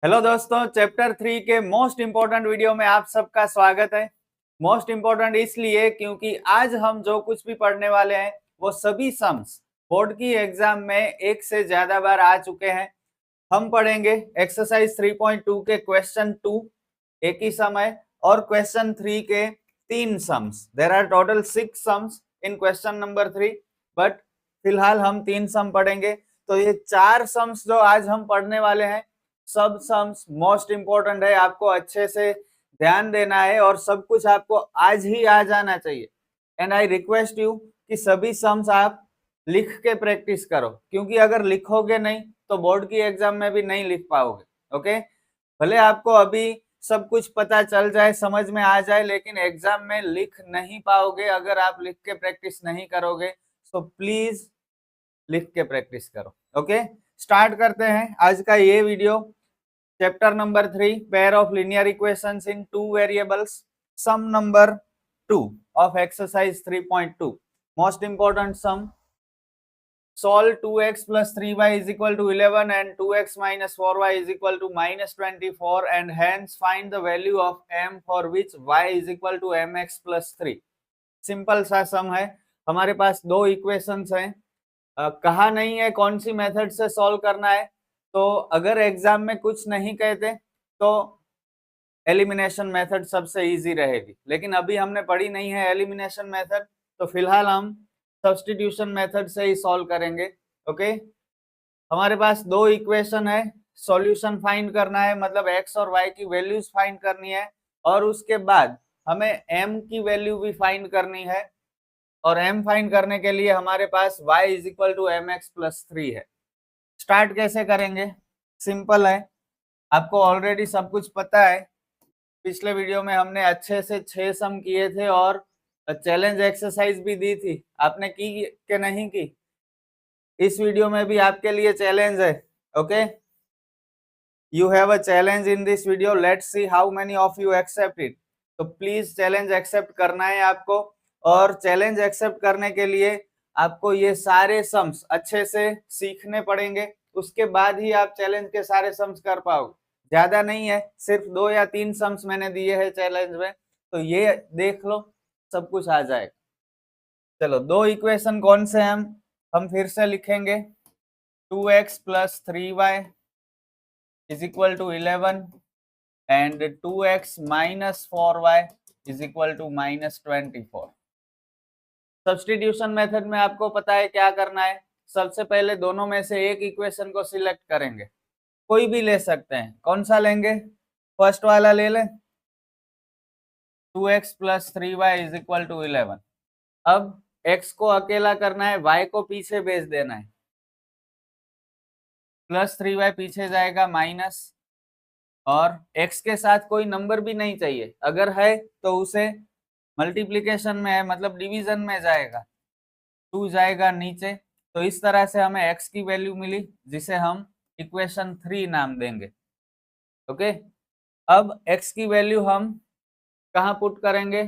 Hello दोस्तों, chapter 3 के most important video में आप सबका स्वागत है। मोस्ट इम्पोर्टेंट इसलिए क्योंकि आज हम जो कुछ भी पढ़ने वाले हैं वो सभी सम्स बोर्ड की एग्जाम में एक से ज्यादा बार आ चुके हैं। हम पढ़ेंगे एक्सरसाइज 3.2 के क्वेश्चन 2 एक ही सम है और क्वेश्चन 3 के 3 sums. There are total 6 sums in question number 3, but फिलहाल हम 3 सम पढ़ेंगे। तो ये 4 सम्स जो आज हम पढ़ने वाले हैं, सब सम्स मोस्ट इम्पोर्टेंट है, आपको अच्छे से ध्यान देना है और सब कुछ आपको आज ही आ जाना चाहिए। एंड आई रिक्वेस्ट यू कि सभी सम्स आप लिख के प्रैक्टिस करो, क्योंकि अगर लिखोगे नहीं तो बोर्ड की एग्जाम में भी नहीं लिख पाओगे। ओके, भले आपको अभी सब कुछ पता चल जाए, समझ में आ जाए, लेकिन एग्जाम में लिख नहीं पाओगे अगर आप लिख के प्रैक्टिस नहीं करोगे। सो प्लीज लिख के प्रैक्टिस करो। ओके, स्टार्ट करते हैं आज का ये video. Chapter number 3, pair of linear equations in two variables, sum number 2 of exercise 3.2। Most important sum. solve 2x plus 3y is equal to 11 and 2x minus 4y is equal to minus 24 and hence find the value of m for which y is equal to mx plus 3। Simple सा सम है। हमारे पास दो equations हैं। कहा नहीं है कौन सी method से सॉल्व करना है, तो अगर एग्जाम में कुछ नहीं कहते तो एलिमिनेशन मेथड सबसे इजी रहेगी, लेकिन अभी हमने पढ़ी नहीं है एलिमिनेशन मेथड, तो फिलहाल हम सब्स्टिट्यूशन मेथड से ही सॉल्व करेंगे। ओके, हमारे पास दो इक्वेशन है, सॉल्यूशन फाइंड करना है, मतलब एक्स और वाई की वैल्यूज फाइंड करनी है और उसके बाद हमें एम की वैल्यू भी फाइंड करनी है। और एम फाइंड करने के लिए हमारे पास y is equal to m x plus 3 है। स्टार्ट कैसे करेंगे? सिंपल है, आपको ऑलरेडी सब कुछ पता है। पिछले वीडियो में हमने अच्छे से 6 सम किए थे और चैलेंज एक्सरसाइज भी दी थी, आपने की कि नहीं की? इस वीडियो में भी आपके लिए चैलेंज है। Okay, you have a challenge in this video, let's see how many of you accept it. तो प्लीज चैलेंज एक्सेप्ट करना है आपको, और चैलेंज एक्सेप्ट करने के लिए आपको ये सारे सम्स अच्छे से सीखने पड़ेंगे, उसके बाद ही आप चैलेंज के सारे सम्स कर पाओगे। ज्यादा नहीं है, सिर्फ 2 या 3 सम्स मैंने दिए हैं चैलेंज में, तो ये देख लो, सब कुछ आ जाएगा। चलो, दो इक्वेशन कौन से हैं हम फिर से लिखेंगे। 2x plus 3y is equal to 11 and 2x minus 4y is equal to minus 24। Substitution method में आपको पता है क्या करना है। सबसे पहले दोनों में से एक इक्वेशन को सिलेक्ट करेंगे, कोई भी ले सकते हैं। कौन सा लेंगे? फर्स्ट वाला ले लें, 2x plus 3y is equal to 11। अब x को अकेला करना है, y को पीछे भेज देना है। प्लस 3y पीछे जाएगा माइनस, और x के साथ कोई नंबर भी नहीं चाहिए, अगर है तो उसे मल्टीप्लिकेशन में है, मतलब डिवीजन में जाएगा, 2 जाएगा नीचे। तो इस तरह से हमें x की वैल्यू मिली, जिसे हम इक्वेशन 3 नाम देंगे। ओके, अब x की वैल्यू हम कहाँ पुट करेंगे?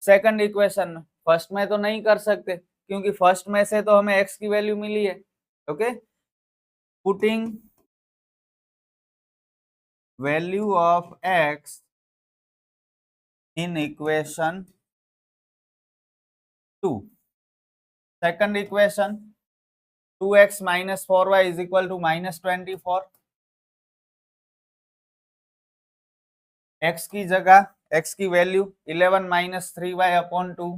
सेकंड इक्वेशन में। फर्स्ट में तो नहीं कर सकते, क्योंकि फर्स्ट में से तो हमें x की वैल्यू मिली है। Okay, putting value of x in equation 2। second equation 2x minus 4y is equal to minus 24। x की जगह x की value 11 minus 3y upon 2।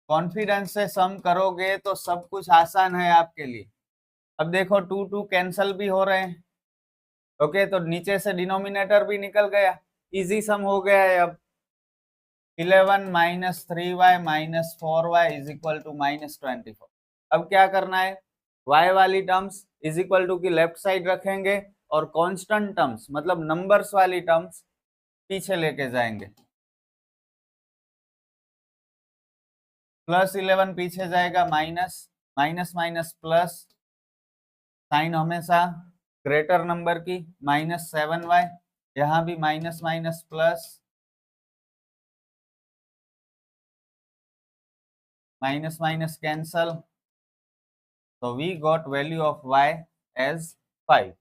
Confidence से सम करोगे तो सब कुछ आसान है आपके लिए। अब देखो 2 2 कैंसल भी हो रहे हैं। ओके, तो नीचे से डिनोमिनेटर भी निकल गया, इजी सम हो गया है। अब 11 minus 3y minus 4y is equal to minus 24। अब क्या करना है? y वाली टर्म्स इज इक्वल टू की लेफ्ट साइड रखेंगे और कांस्टेंट टर्म्स, मतलब नंबर्स वाली टर्म्स, पीछे लेके जाएंगे। प्लस 11 पीछे जाएगा minus, minus minus plus, sign हमेशा ग्रेटर नंबर की, माइनस 7y, यहाँ भी minus minus plus, minus minus cancel, तो we got value of y as 5।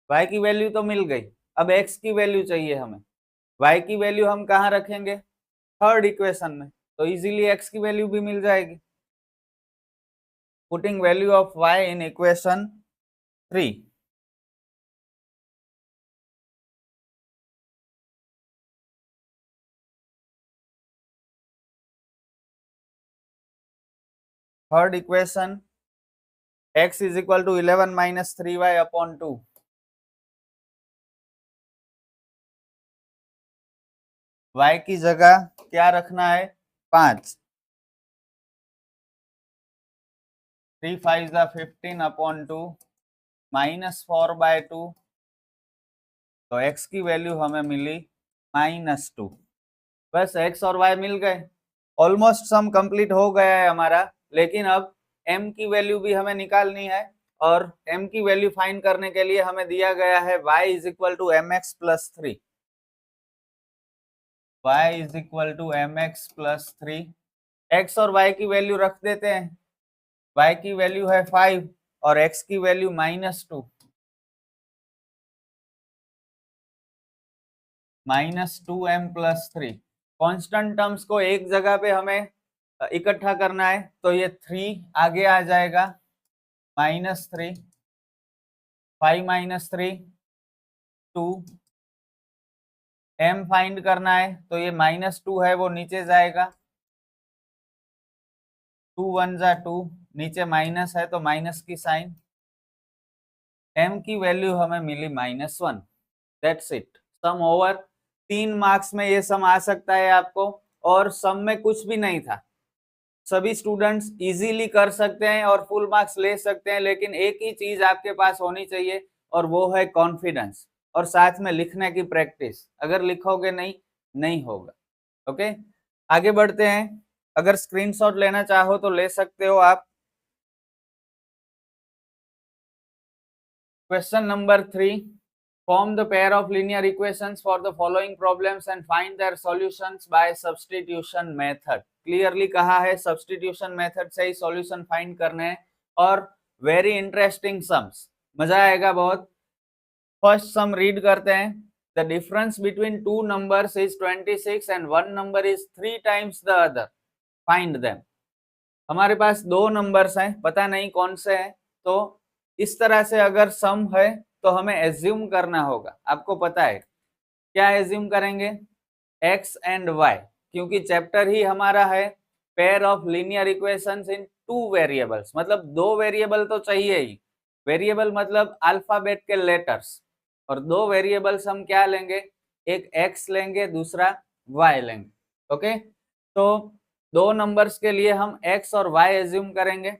y की वैल्यू तो मिल गई, अब x की वैल्यू चाहिए हमें। y की वैल्यू हम कहाँ रखेंगे? थर्ड इक्वेशन में, तो इजीली x की वैल्यू भी मिल जाएगी। Putting value of y in equation 3। Third equation x is equal to 11 minus 3y upon 2। y की जगह क्या रखना है? 5। 3 5 15 अपॉन 2 माइनस 4/2। तो x की वैल्यू हमें मिली -2। बस x और y मिल गए, ऑलमोस्ट सम कंप्लीट हो गया है हमारा। लेकिन अब m की वैल्यू भी हमें निकालनी है, और m की वैल्यू फाइंड करने के लिए हमें दिया गया है y is equal to mx plus 3। y is equal to mx plus 3। x और y की वैल्यू रख देते हैं। y की वैल्यू है 5 और x की value -2। -2m plus 3। Constant terms को एक जगह पे हमें इकट्ठा करना है, तो ये 3 आगे आ जाएगा, -3, 5 - 3 2। m फाइंड करना है, तो ये -2 है वो नीचे जाएगा, 2 1 जा 2, नीचे माइनस है तो माइनस की साइन। m की वैल्यू हमें मिली -1। That's it, sum over. 3 marks में ये सम आ सकता है आपको, और सम में कुछ भी नहीं था। सभी स्टूडेंट्स इजीली कर सकते हैं और फुल मार्क्स ले सकते हैं, लेकिन एक ही चीज आपके पास होनी चाहिए, और वो है कॉन्फिडेंस, और साथ में लिखने की प्रैक्टिस। अगर लिखोगे नहीं होगा। ओके, आगे बढ़ते हैं। अगर स्क्रीनशॉट लेना चाहो तो ले सकते हो आप। Question number 3, form the pair of linear equations for the following problems and find their solutions by substitution method। Clearly कहा है सब्स्टिट्यूशन मेथड से ही सॉल्यूशन फाइंड करने हैं, और वेरी इंटरेस्टिंग सम्स, मजा आएगा बहुत। फर्स्ट सम रीड करते हैं। The difference between two numbers is 26 and one number is 3 times the other, find them. हमारे पास दो नंबर्स हैं, पता नहीं कौन से हैं, तो इस तरह से अगर सम है तो हमें एज्यूम करना होगा। आपको पता है क्या एज्यूम करेंगे? x एंड y, क्योंकि चैप्टर ही हमारा है pair of linear equations in two variables, मतलब दो वेरिएबल तो चाहिए ही। वेरिएबल मतलब अल्फाबेट के लेटर्स, और दो वेरिएबल्स हम क्या लेंगे? एक x लेंगे, दूसरा y लेंगे। ओके, तो दो नंबर्स के लिए हम x और y एज्यूम करेंगे।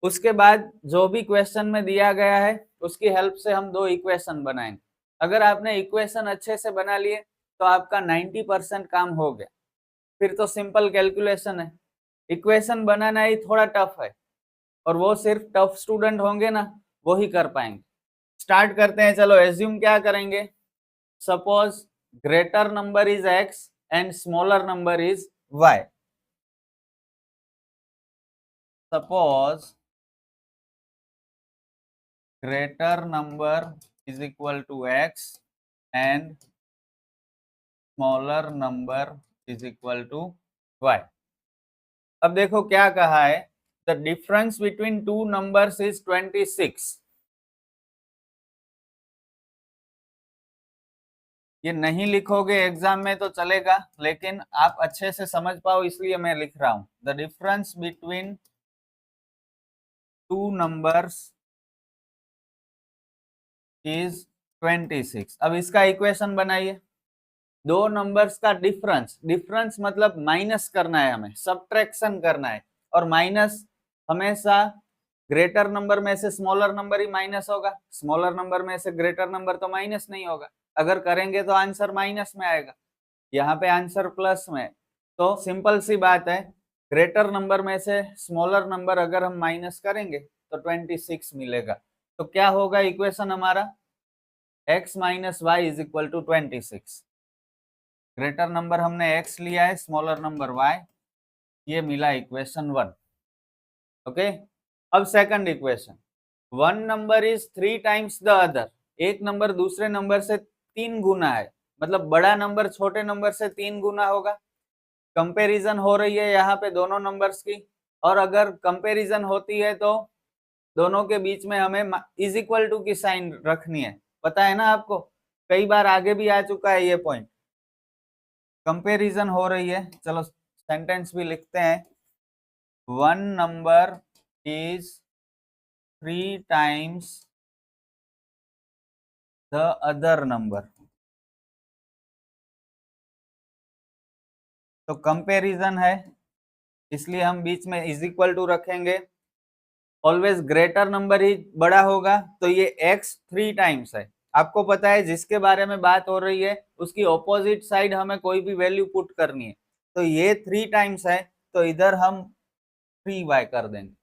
उसके बाद जो भी क्वेश्चन में दिया गया है उसकी हेल्प से हम दो इक्वेशन बनाएंगे। अगर आपने इक्वेशन अच्छे से बना लिए तो आपका 90% काम हो गया। फिर तो सिंपल कैलकुलेशन है। इक्वेशन बनाना ही थोड़ा टफ है, और वो सिर्फ टफ स्टूडेंट होंगे ना, वो ही कर पाएंगे। स्टार्ट करते हैं, चलो एज्यूम क्या करेंगे। Suppose greater number is x and smaller number is y। Suppose greater number is equal to x and smaller number is equal to y। अब देखो क्या कहा है, the difference between two numbers is 26। ये नहीं लिखोगे एग्जाम में तो चलेगा, लेकिन आप अच्छे से समझ पाओ इसलिए मैं लिख रहा हूं। the difference between two numbers is 26। अब इसका इक्वेशन बनाइए। दो नंबर्स का डिफरेंस, डिफरेंस मतलब माइनस करना है, हमें सब्ट्रैक्शन करना है, और माइनस हमेशा ग्रेटर नंबर में से स्मॉलर नंबर ही माइनस होगा, स्मॉलर नंबर में से ग्रेटर नंबर तो माइनस नहीं होगा। अगर करेंगे तो आंसर माइनस में आएगा, यहाँ पे आंसर प्लस में। तो सिंपल सी बात है, ग्रेटर नंबर में से स्मॉलर नंबर अगर हम माइनस करेंगे तो 26 मिलेगा। तो क्या होगा इक्वेशन हमारा? x minus y is equal to 26। Greater number हमने x लिया है, स्मॉलर नंबर y, ये मिला इक्वेशन 1। ओके, अब second equation, one number is 3 times the other. एक नंबर दूसरे नंबर से 3 गुना है, मतलब बड़ा नंबर छोटे नंबर से 3 गुना होगा। कंपैरिजन हो रही है यहाँ पे दोनों नंबर्स की, और अगर कंपैरिजन होती है तो दोनों के बीच में हमें इज इक्वल टू की साइन रखनी है। पता है ना आपको, कई बार आगे भी आ चुका है ये पॉइंट। कंपैरिजन हो रही है, चलो सेंटेंस भी लिखते हैं। One number is 3 times the other number. तो कंपैरिजन है, इसलिए हम बीच में इज इक्वल टू रखेंगे। ऑलवेज ग्रेटर नंबर ही बड़ा होगा, तो ये x 3 टाइम्स है। आपको पता है जिसके बारे में बात हो रही है उसकी ऑपोजिट साइड हमें कोई भी वैल्यू पुट करनी है, तो ये 3 टाइम्स है, तो इधर हम 3y कर देंगे।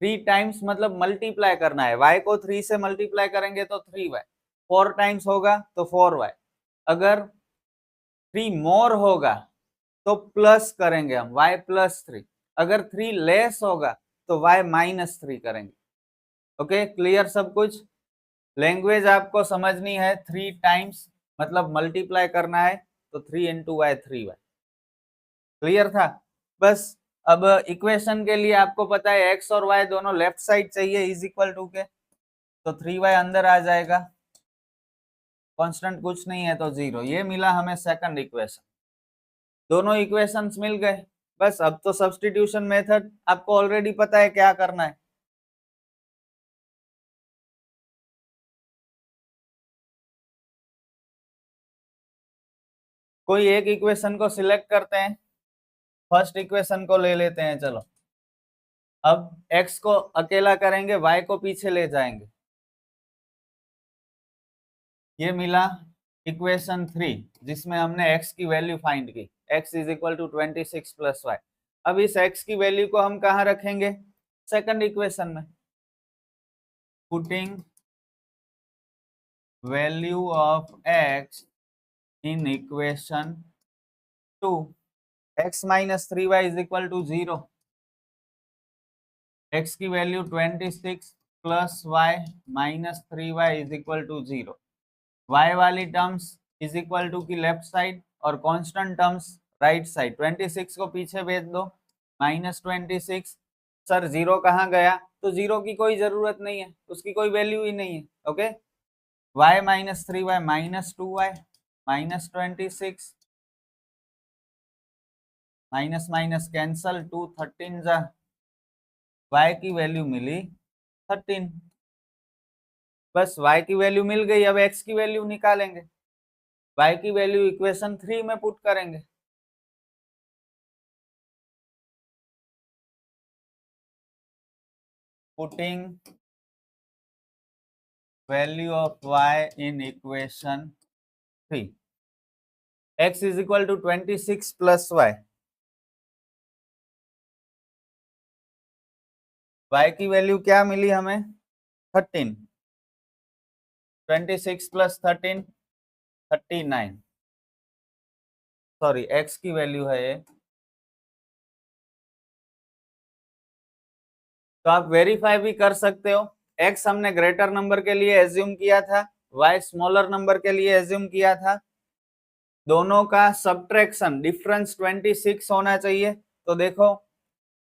3 टाइम्स मतलब मल्टीप्लाई करना है, y को 3 से मल्टीप्लाई करेंगे तो 3y, 4 टाइम्स होगा तो 4y। अगर 3 मोर होगा तो प्लस करेंगे हम, y प्लस 3। अगर 3 लेस होगा तो y माइनस 3 करेंगे। ओके, क्लियर सब कुछ। लैंग्वेज आपको समझनी है, 3 टाइम्स मतलब मल्टीप्लाई करना है, तो 3 इंटू वाई 3y। क्लियर था। बस अब इक्वेशन के लिए आपको पता है x और y दोनों लेफ्ट साइड चाहिए इज इक्वल टू के, तो 3y अंदर आ जाएगा, कांस्टेंट कुछ नहीं है तो 0। ये मिला हमें सेकंड इक्वेशन। दोनों इक्वेशंस मिल गए, बस अब तो सब्स्टिट्यूशन मेथड आपको ऑलरेडी पता है क्या करना है। कोई एक इक्वेशन को सिलेक्ट करते हैं, फर्स्ट इक्वेशन को ले लेते हैं। चलो अब x को अकेला करेंगे, y को पीछे ले जाएंगे। ये मिला इक्वेशन 3 जिसमें हमने x की वैल्यू फाइंड की, x is equal to 26 plus y. अब इस x की वैल्यू को हम कहाँ रखेंगे, सेकंड इक्वेशन में। Putting value of x in equation 2, x minus 3y is equal to 0। x की value 26 plus y minus 3y is equal to 0। y वाली टर्म्स इज इक्वल टू की लेफ्ट साइड और constant terms right side. 26 को पीछे भेज दो, minus 26। Sir 0 कहाँ गया, तो 0 की कोई जरूरत नहीं है, उसकी कोई वैल्यू ही नहीं है। Okay, y minus 3y minus 2y minus 26, minus minus cancel, 2 13 जा, y की वैल्यू मिली 13। बस y की वैल्यू मिल गई, अब x की वैल्यू निकालेंगे। y की वैल्यू इक्वेशन 3 में पुट करेंगे। Putting value of y in equation 3, x is equal to 26 plus y, y की वैल्यू क्या मिली हमें 13, 26 प्लस 13 39, सॉरी x की वैल्यू है ये। तो आप वेरीफाई भी कर सकते हो, x हमने ग्रेटर नंबर के लिए एज्यूम किया था, y स्मॉलर नंबर के लिए एज्यूम किया था। दोनों का सब्ट्रैक्शन डिफरेंस 26 होना चाहिए। तो देखो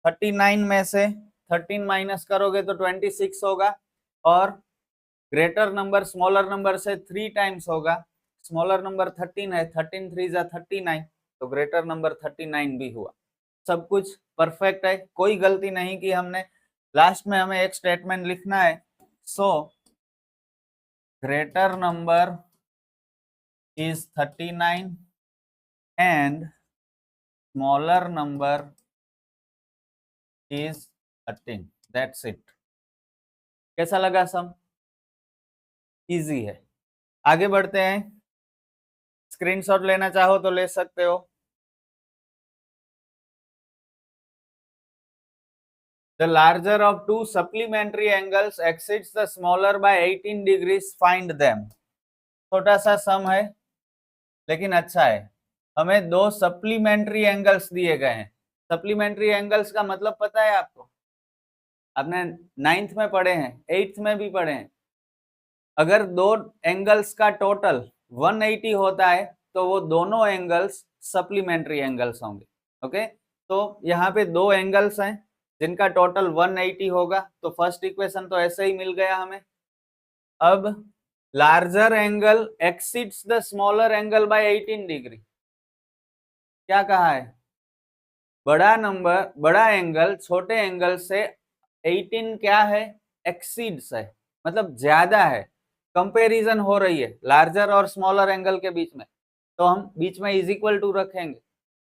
39 में से 13 माइनस करोगे तो 26 होगा, और ग्रेटर नंबर स्मॉलर नंबर से 3 टाइम्स होगा। स्मॉलर नंबर 13 है, 13 3 जा 39, तो ग्रेटर नंबर 39 भी हुआ। सब कुछ परफेक्ट है, कोई गलती नहीं की हमने। लास्ट में हमें एक स्टेटमेंट लिखना है, so greater number is 39 and smaller number is 13। That's it। कैसा लगा सम, इजी है। आगे बढ़ते हैं, स्क्रीनशॉट लेना चाहो तो ले सकते हो। The larger of two supplementary angles exceeds the smaller by 18 degrees, find them। छोटा सा सम है लेकिन अच्छा है। हमें दो सप्लीमेंट्री एंगल्स दिए गए हैं। सप्लीमेंट्री एंगल्स का मतलब पता है आपको, आपने 9th में पढ़े हैं, 8th में भी पढ़े हैं। अगर दो एंगल्स का टोटल 180 होता है तो वो दोनों एंगल्स सप्लीमेंट्री एंगल्स होंगे। ओके, तो यहाँ पे दो एंगल्स हैं जिनका टोटल 180 होगा, तो फर्स्ट इक्वेशन तो ऐसे ही मिल गया हमें। अब larger angle exceeds the smaller angle by 18 degree. क्या कहा है? बड़ा एंगल छोटे एंगल से 18 क्या है? एक्सीड्स है, मतलब ज्यादा है। कंपैरिजन हो रही है लार्जर और स्मॉलर एंगल के बीच में, तो हम बीच में इज इक्वल टू रखेंगे।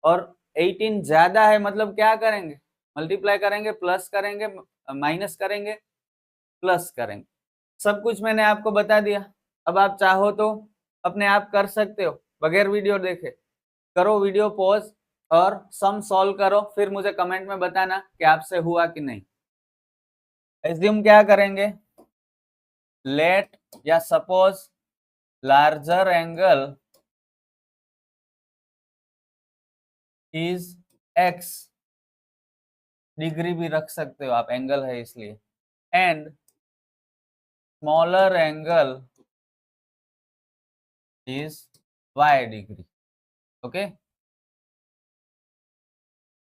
और 18 ज्यादा है मतलब क्या करेंगे? मल्टीप्लाई करेंगे, प्लस करेंगे, माइनस करेंगे, प्लस करेंगे। सब कुछ मैंने आपको बता दिया। अब आप चाहो तो अपने आप कर सकते हो बगैर वीडियो देखे। करो वीडियो पॉज और सम सॉल्व करो, फिर मुझे कमेंट में बताना कि आपसे हुआ कि नहीं। एज्यूम क्या करेंगे? लेट या suppose larger angle is x, degree भी रख सकते हो आप, एंगल है इसलिए, and smaller angle is y degree. Okay,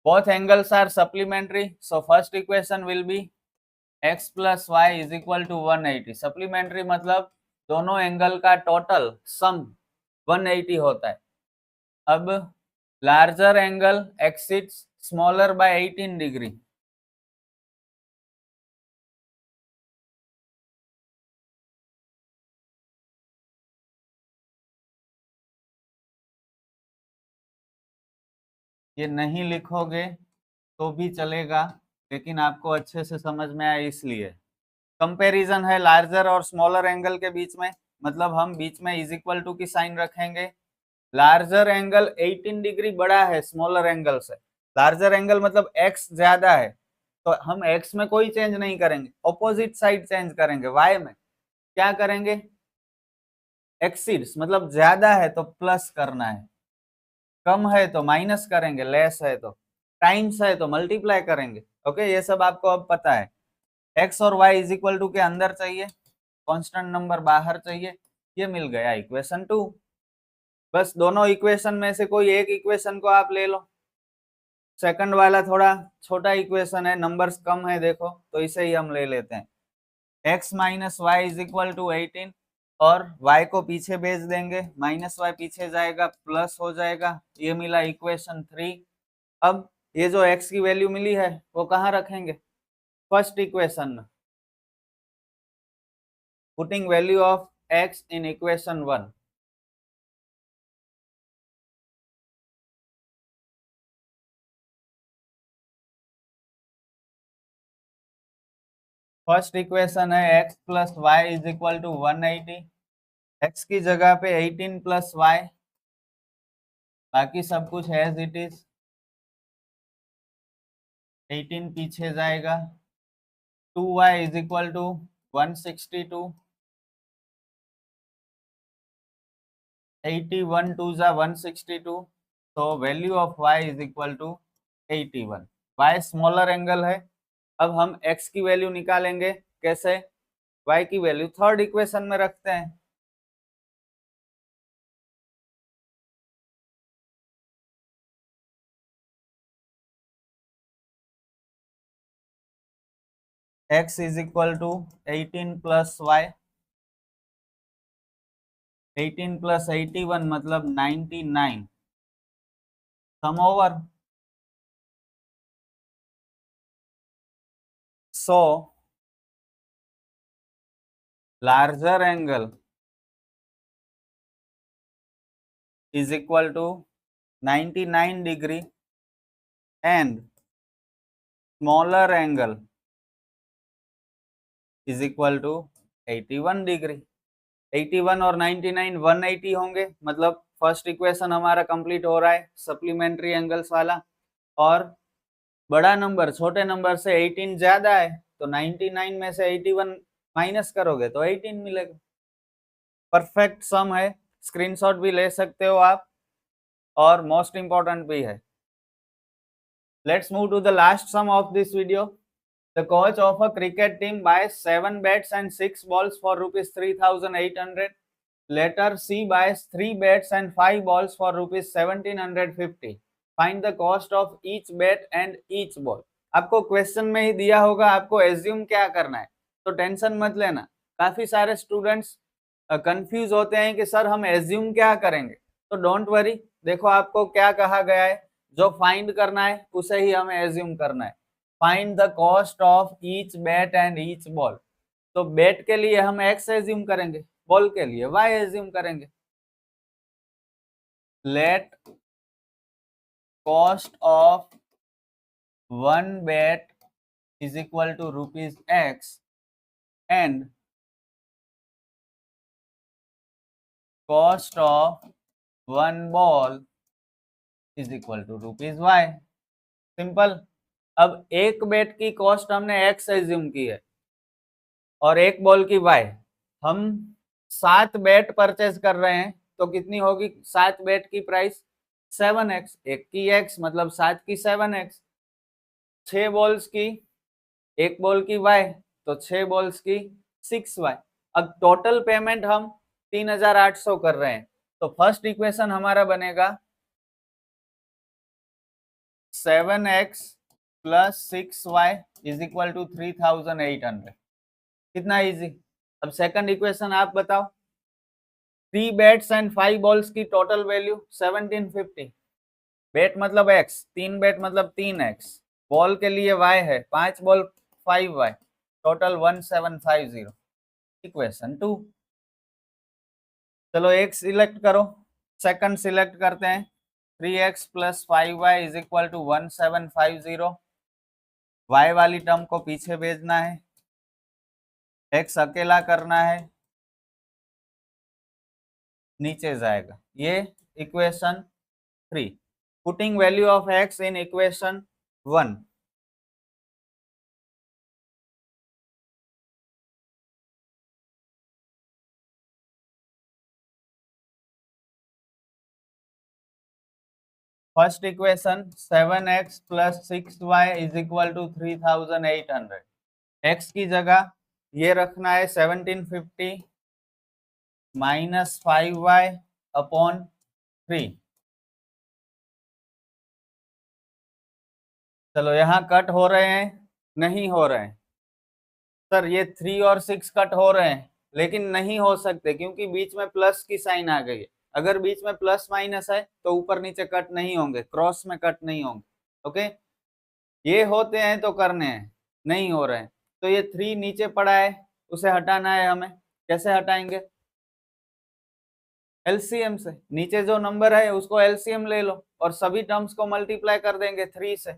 both angles are supplementary, so first equation will be x plus y is equal to 180. supplementary मतलब दोनों एंगल का टोटल सम 180 होता है। अब larger angle exceeds smaller by 18 degree, ये नहीं लिखोगे तो भी चलेगा, लेकिन आपको अच्छे से समझ में आए इसलिए। कंपैरिजन है लार्जर और स्मॉलर एंगल के बीच में, मतलब हम बीच में इज इक्वल टू की साइन रखेंगे। लार्जर एंगल 18 डिग्री बड़ा है स्मॉलर एंगल से। लार्जर एंगल मतलब x ज्यादा है, तो हम x में कोई चेंज नहीं करेंगे, ऑपोजिट साइड चेंज करेंगे। y में क्या करेंगे? एक्सीड्स मतलब ज्यादा है तो प्लस करना है, कम है तो माइनस करेंगे, लेस है तो टाइम्स है तो मल्टीप्लाई करेंगे। ओके, ये सब आपको अब पता है। x और y इज इक्वल टू के अंदर चाहिए, कांस्टेंट नंबर बाहर चाहिए, ये मिल गया इक्वेशन 2। बस दोनों इक्वेशन में से कोई एक इक्वेशन को आप ले लो। सेकंड वाला थोड़ा छोटा इक्वेशन है, नंबर्स कम है देखो, तो इसे ही हम ले लेते हैं। x minus y is equal to 18, और y को पीछे भेज देंगे, माइनस वाई पीछे जाएगा, प्लस हो जाएगा। ये मिला इक्वेशन 3। अब ये जो x की वैल्यू मिली है वो कहाँ रखेंगे? फर्स्ट इक्वेशन में, putting value of x in equation 1। First equation है x plus y is equal to 180। x की जगह पे 18 प्लस वाई, बाकी सब कुछ एज इट इज। 18 पीछे जाएगा, 2y is equal to 162, 81 to जा 162, तो value of y is equal to 81। y smaller angle है। अब हम x की वैल्यू निकालेंगे, कैसे? y की वैल्यू थर्ड इक्वेशन में रखते हैं। x is equal to 18 plus y, 18 plus 81 मतलब 99, sum over. So larger angle is equal to 99 degree and smaller angle is equal to 81 degree. 81 और 99 180 होंगे, मतलब फर्स्ट इक्वेशन हमारा कंप्लीट हो रहा है सप्लीमेंट्री एंगल्स वाला। और बड़ा नंबर छोटे नंबर से 18 ज्यादा है, तो 99 में से 81 माइनस करोगे तो 18 मिलेगा। परफेक्ट सम है, स्क्रीनशॉट भी ले सकते हो आप, और मोस्ट इंपॉर्टेंट भी है। Let's move to the last sum of this video. The coach of a cricket team buys 7 bats and 6 balls for rupees 3,800. Letter C buys 3 bats and 5 balls for rupees 1,750. Find the cost of each bat and each ball. आपको question में ही दिया होगा, आपको assume क्या करना है, तो tension मत लेना। काफी सारे स्टूडेंट्स कंफ्यूज होते हैं कि सर हम एज्यूम क्या करेंगे, तो डोंट वरी, देखो आपको क्या कहा गया है, जो फाइंड करना है उसे ही हमें एज्यूम करना है। Find the cost of each bat and each ball. तो बैट के लिए हम एक्स एज्यूम करेंगे, बॉल के लिए वाई एज्यूम करेंगे। Let cost of one bat is equal to rupees x and cost of one ball is equal to rupees y. Simple. अब एक बैट की कॉस्ट हमने एक्स एज्यूम की है और एक बॉल की वाई। हम 7 बैट परचेज कर रहे हैं, तो कितनी होगी 7 बैट की प्राइस 7x, एक की x मतलब 7 की 7x। 6 बॉल्स की, एक बॉल की y, तो 6 बॉल्स की 6y। अब टोटल पेमेंट हम 3,800 कर रहे हैं, तो फर्स्ट इक्वेशन हमारा बनेगा 7x plus 6y is equal to 3,800। कितना इजी। अब सेकंड इक्वेशन आप बताओ। 3 बैट्स एंड 5 बॉल्स की टोटल वैल्यू 1750। बैट मतलब x, 3 बैट मतलब 3x, बॉल के लिए y है 5 बॉल 5y, टोटल 1750। इक्वेशन 2। चलो एक सिलेक्ट करो, सेकंड सिलेक्ट करते हैं। 3x plus 5y is equal to 1750। y वाली टर्म को पीछे भेजना है, x अकेला करना है, नीचे जाएगा। ये equation 3। Putting value of x in equation 1। First equation 7x plus 6y is equal to 3,800। x की जगह ये रखना है 1750 माइनस 5y अपॉन 3। चलो यहाँ कट हो रहे हैं, नहीं हो रहे हैं सर, ये 3 और 6 कट हो रहे हैं लेकिन नहीं हो सकते क्योंकि बीच में प्लस की साइन आ गई है। अगर बीच में प्लस माइनस है तो ऊपर नीचे कट नहीं होंगे, क्रॉस में कट नहीं होंगे। ओके, ये होते हैं तो करने हैं, नहीं हो रहे हैं तो ये 3 नीचे पड़ा है, उसे हटाना है हमें। कैसे हटाएंगे? एलसीएम से। नीचे जो नंबर है उसको एलसीएम ले लो और सभी टर्म्स को मल्टीप्लाई कर देंगे 3 से।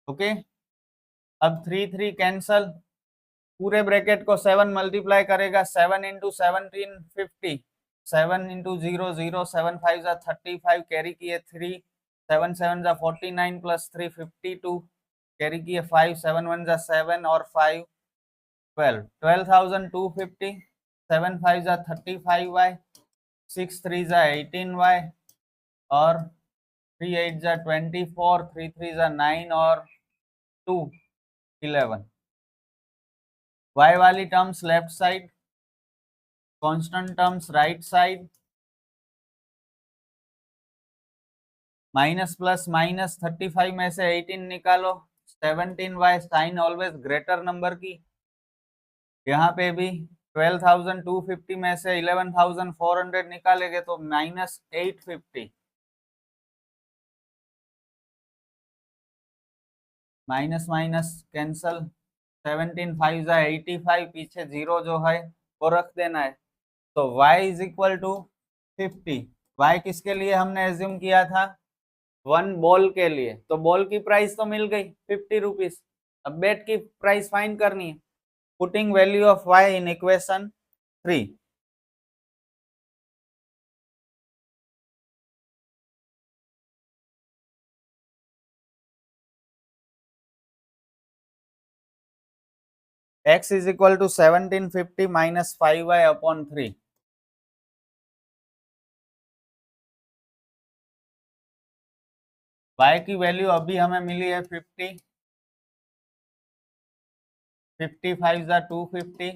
ओके, अब 3 3 कैंसल, पूरे ब्रैकेट को 7 मल्टीप्लाई करेगा, 7 इंटू 1750, 7 इंटू 0 0, 7 5 जा 35, कैरी किए 3, 7 7 जा 49 प्लस 3 52, कैरी किए 5, 7 1 जा 7 और 5 12, 12,250, 7 5 जा 35y, 6 3 जा 18y और 3 8 जा 24, 3 3 जा 9 और 2 11। y वाली terms left side, constant terms right side, minus plus minus 35 में से 18 निकालो, 17y sign always greater number की। यहाँ पे भी 12,250 में से 11,400 निकालेंगे तो माइनस 850, माइनस माइनस कैंसल, 17 5 जा 85, पीछे जीरो जो है वो रख देना है। तो y is equal to 50। y किसके लिए हमने एज्यूम किया था? 1 बॉल के लिए, तो बॉल की प्राइस तो मिल गई 50 रुपीज। अब बैट की प्राइस फाइंड करनी है। Putting value of y in equation 3। x is equal to 1750 minus 5y upon 3। y की वैल्यू अभी हमें मिली है 50, 55 जा 250,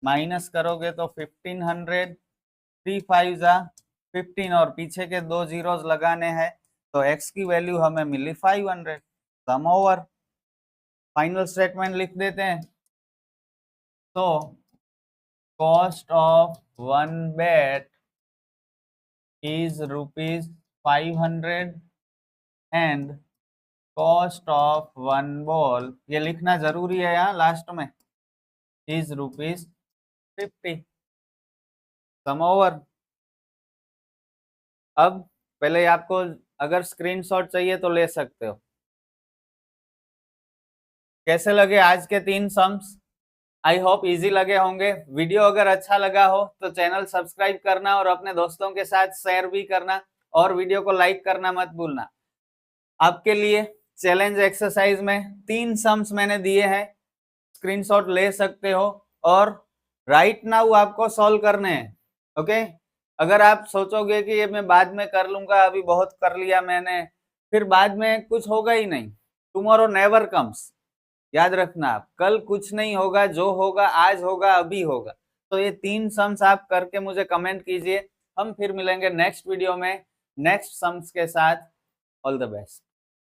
माइनस करोगे तो 1500, 3 5 जा 15 और पीछे के 2 जीरोस लगाने हैं, तो x की वैल्यू हमें मिली 500। सम ओवर, फाइनल स्टेटमेंट लिख देते हैं। तो cost of 1 bet is ₹500 and cost of 1 ball, ये लिखना जरूरी है यहाँ लास्ट में, इज ₹50। Some over. अब पहले आपको अगर स्क्रीनशॉट चाहिए तो ले सकते हो। कैसे लगे आज के 3 सम्स? आई होप इजी लगे होंगे। वीडियो अगर अच्छा लगा हो तो चैनल सब्सक्राइब करना और अपने दोस्तों के साथ शेयर भी करना और वीडियो को लाइक करना मत भूलना। आपके लिए चैलेंज एक्सरसाइज में 3 सम्स मैंने दिए हैं, स्क्रीनशॉट ले सकते हो और राइट नाउ आपको सॉल्व करने हैं। ओके, अगर आप सोचोगे कि ये मैं बाद में कर लूंगा, अभी बहुत कर लिया मैंने, फिर बाद में कुछ होगा ही नहीं। टुमारो नेवर कम्स, याद रखना आप, कल कुछ नहीं होगा, जो होगा आज होगा, अभी होगा। तो ये 3 सम्स आप करके मुझे कमेंट कीजिए। हम फिर मिलेंगे नेक्स्ट वीडियो में नेक्स्ट सम्स के साथ। All the best.